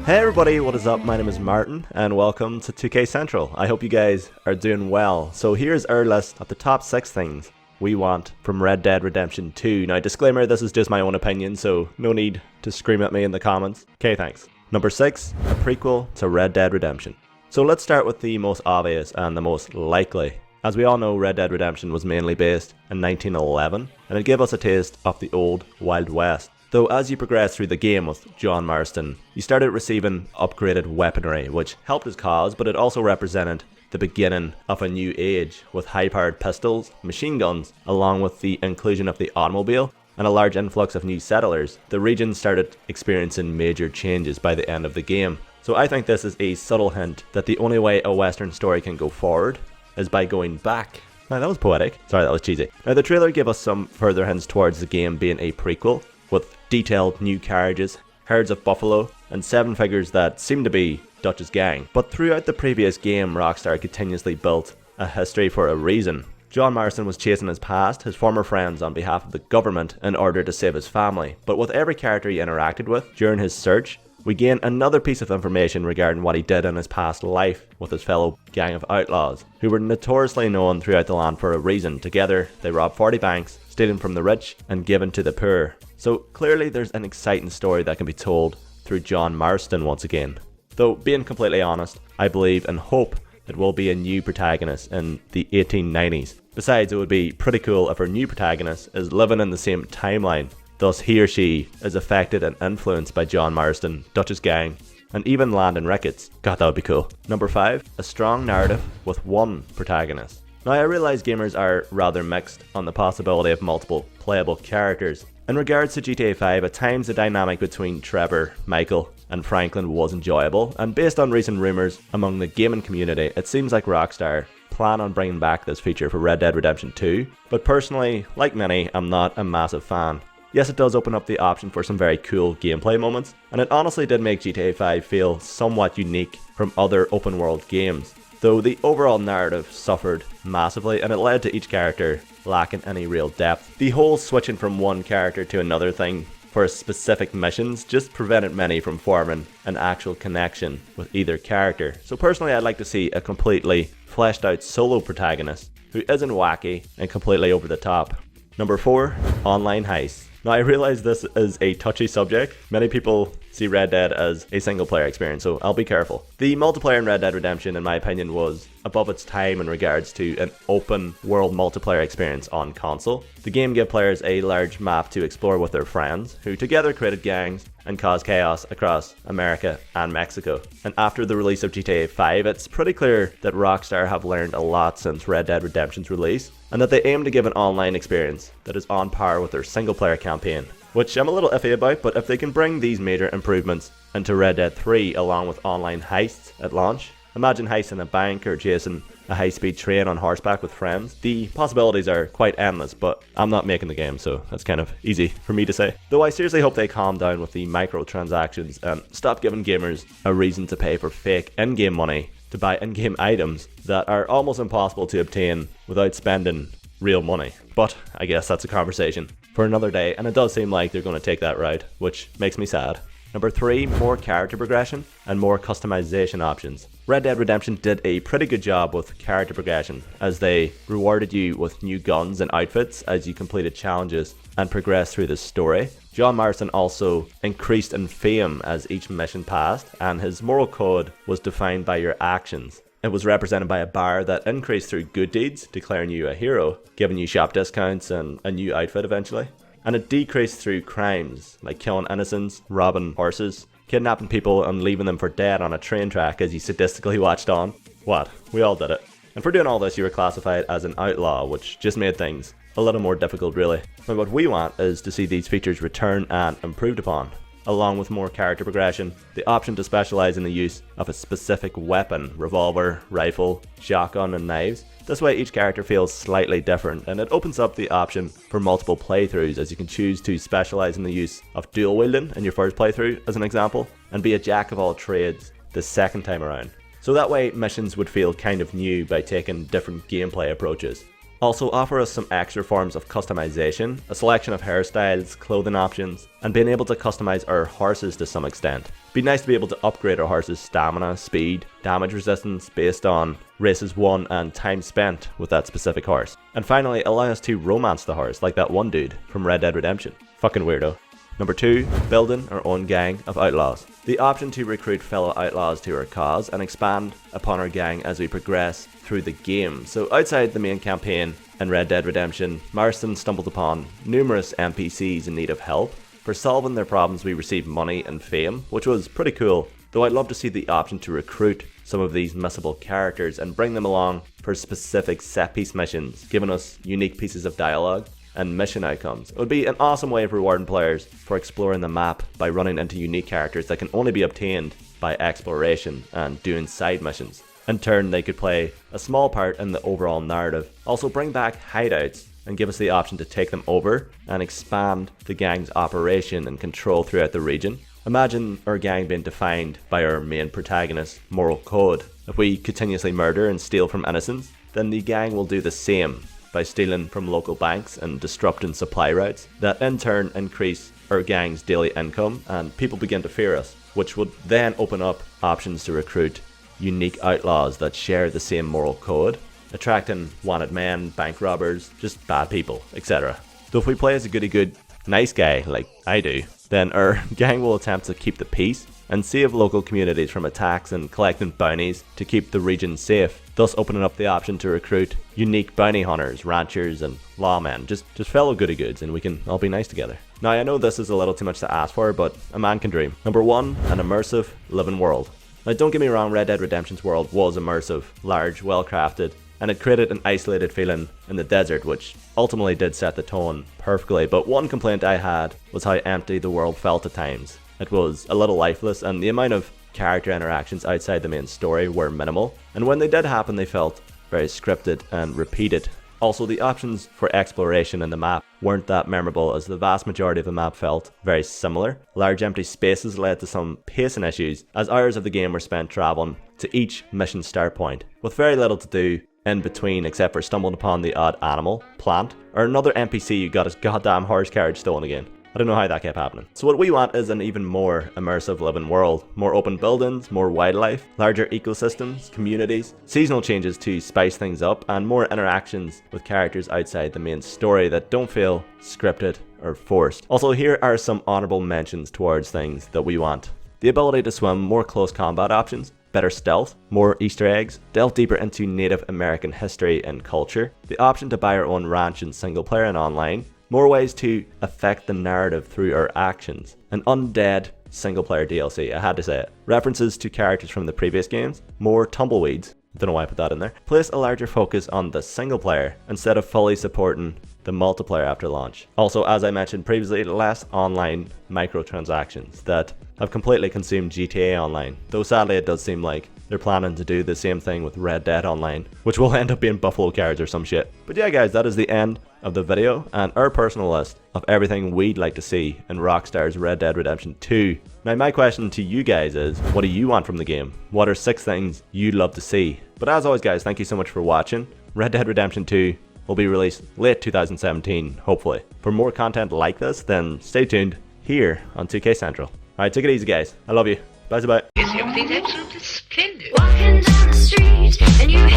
Hey everybody, what is up? My name is Martin and welcome to 2K Central. I hope you guys are doing well. So here's our list of the top 6 things we want from Red Dead Redemption 2. Now disclaimer, this is just my own opinion, so no need to scream at me in the comments. Okay, thanks. Number 6, a prequel to Red Dead Redemption. So let's start with the most obvious and the most likely. As we all know, Red Dead Redemption was mainly based in 1911 and it gave us a taste of the old Wild West. Though as you progress through the game with John Marston, you started receiving upgraded weaponry, which helped his cause, but it also represented the beginning of a new age, with high-powered pistols, machine guns, along with the inclusion of the automobile, and a large influx of new settlers. The region started experiencing major changes by the end of the game. So I think this is a subtle hint that the only way a Western story can go forward is by going back. Now that was poetic. Sorry, that was cheesy. Now the trailer gave us some further hints towards the game being a prequel, with detailed new carriages, herds of buffalo, and 7 figures that seem to be Dutch's gang. But throughout the previous game, Rockstar continuously built a history for a reason. John Marston was chasing his past, his former friends, on behalf of the government in order to save his family. But with every character he interacted with during his search, we gain another piece of information regarding what he did in his past life with his fellow gang of outlaws, who were notoriously known throughout the land for a reason. Together, they robbed 40 banks, stealing from the rich and giving to the poor. So clearly there's an exciting story that can be told through John Marston once again. Though being completely honest, I believe and hope it will be a new protagonist in the 1890s. Besides, it would be pretty cool if our new protagonist is living in the same timeline. Thus he or she is affected and influenced by John Marston, Dutch's gang, and even Landon Ricketts. God, that would be cool. Number 5, a strong narrative with one protagonist. Now I realise gamers are rather mixed on the possibility of multiple playable characters. In regards to GTA 5, at times the dynamic between Trevor, Michael and Franklin was enjoyable, and based on recent rumours among the gaming community, it seems like Rockstar plan on bringing back this feature for Red Dead Redemption 2, but personally, like many, I'm not a massive fan. Yes, it does open up the option for some very cool gameplay moments, and it honestly did make GTA 5 feel somewhat unique from other open world games, though the overall narrative suffered massively and it led to each character lacking any real depth. The whole switching from one character to another thing for specific missions just prevented many from forming an actual connection with either character. So personally, I'd like to see a completely fleshed out solo protagonist who isn't wacky and completely over the top. Number 4, online heists. Now I realise this is a touchy subject. Many people see Red Dead as a single player experience, so I'll be careful. The multiplayer in Red Dead Redemption, in my opinion, was above its time in regards to an open world multiplayer experience on console. The game gave players a large map to explore with their friends, who together created gangs and caused chaos across America and Mexico. And after the release of GTA 5, it's pretty clear that Rockstar have learned a lot since Red Dead Redemption's release, and that they aim to give an online experience that is on par with their single player campaign, which I'm a little iffy about, but if they can bring these major improvements into Red Dead 3 along with online heists at launch, imagine heisting a bank or chasing a high-speed train on horseback with friends. The possibilities are quite endless, but I'm not making the game, so that's kind of easy for me to say. Though I seriously hope they calm down with the microtransactions and stop giving gamers a reason to pay for fake in-game money to buy in-game items that are almost impossible to obtain without spending real money. But I guess that's a conversation for another day, and it does seem like they're going to take that route, which makes me sad. Number 3, more character progression and more customization options. Red Dead Redemption did a pretty good job with character progression, as they rewarded you with new guns and outfits as you completed challenges and progressed through the story. John Marston also increased in fame as each mission passed, and his moral code was defined by your actions. It was represented by a bar that increased through good deeds, declaring you a hero, giving you shop discounts and a new outfit eventually. And it decreased through crimes, like killing innocents, robbing horses, kidnapping people and leaving them for dead on a train track as you sadistically watched on. What? We all did it. And for doing all this, you were classified as an outlaw, which just made things a little more difficult really. But what we want is to see these features returned and improved upon, along with more character progression, the option to specialise in the use of a specific weapon, revolver, rifle, shotgun and knives. This way each character feels slightly different, and it opens up the option for multiple playthroughs, as you can choose to specialise in the use of dual wielding in your first playthrough as an example, and be a jack of all trades the second time around. So that way missions would feel kind of new by taking different gameplay approaches. Also offer us some extra forms of customization, a selection of hairstyles, clothing options, and being able to customize our horses to some extent. Be nice to be able to upgrade our horse's stamina, speed, damage resistance based on races won and time spent with that specific horse. And finally, allow us to romance the horse like that one dude from Red Dead Redemption. Fucking weirdo. Number 2, building our own gang of outlaws. The option to recruit fellow outlaws to our cause and expand upon our gang as we progress through the game. So outside the main campaign in Red Dead Redemption, Marston stumbled upon numerous NPCs in need of help. For solving their problems we received money and fame, which was pretty cool, though I'd love to see the option to recruit some of these missable characters and bring them along for specific set piece missions, giving us unique pieces of dialogue and mission outcomes. It would be an awesome way of rewarding players for exploring the map by running into unique characters that can only be obtained by exploration and doing side missions. In turn, they could play a small part in the overall narrative. Also bring back hideouts and give us the option to take them over and expand the gang's operation and control throughout the region. Imagine our gang being defined by our main protagonist's moral code. If we continuously murder and steal from innocents, then the gang will do the same by stealing from local banks and disrupting supply routes that in turn increase our gang's daily income, and people begin to fear us, which would then open up options to recruit unique outlaws that share the same moral code, attracting wanted men, bank robbers, just bad people, etc. So if we play as a goody good nice guy like I do, then our gang will attempt to keep the peace and save local communities from attacks and collecting bounties to keep the region safe, thus opening up the option to recruit unique bounty hunters, ranchers and lawmen, just fellow goody goods, and we can all be nice together. Now I know this is a little too much to ask for, but a man can dream. Number 1, an immersive living world. Now don't get me wrong, Red Dead Redemption's world was immersive, large, well crafted, and it created an isolated feeling in the desert, which ultimately did set the tone perfectly. But one complaint I had was how empty the world felt at times. It was a little lifeless, and the amount of character interactions outside the main story were minimal, and when they did happen they felt very scripted and repeated. Also, the options for exploration in the map weren't that memorable, as the vast majority of the map felt very similar. Large empty spaces led to some pacing issues, as hours of the game were spent travelling to each mission start point, with very little to do in between except for stumbling upon the odd animal, plant, or another NPC who got his goddamn horse carriage stolen again. I don't know how that kept happening. So what we want is an even more immersive living world. More open buildings, more wildlife, larger ecosystems, communities, seasonal changes to spice things up, and more interactions with characters outside the main story that don't feel scripted or forced. Also, here are some honorable mentions towards things that we want. The ability to swim, more close combat options, better stealth, more Easter eggs, delve deeper into Native American history and culture, the option to buy our own ranch in single player and online, more ways to affect the narrative through our actions, an undead single player DLC, I had to say it, references to characters from the previous games, more tumbleweeds, don't know why I put that in there, place a larger focus on the single player instead of fully supporting the multiplayer after launch. Also, as I mentioned previously, less online microtransactions that have completely consumed GTA Online, though sadly it does seem like they're planning to do the same thing with Red Dead Online, which will end up being buffalo cards or some shit. But yeah guys, that is the end of the video and our personal list of everything we'd like to see in Rockstar's Red Dead Redemption 2. Now my question to you guys is, what do you want from the game? What are 6 things you'd love to see? But as always guys, thank you so much for watching. Red Dead Redemption 2 will be released late 2017, hopefully. For more content like this, then stay tuned here on 2K Central. Alright, take it easy guys. I love you. Bye bye. Yes, everything's absolutely splendid. Walking down the street and you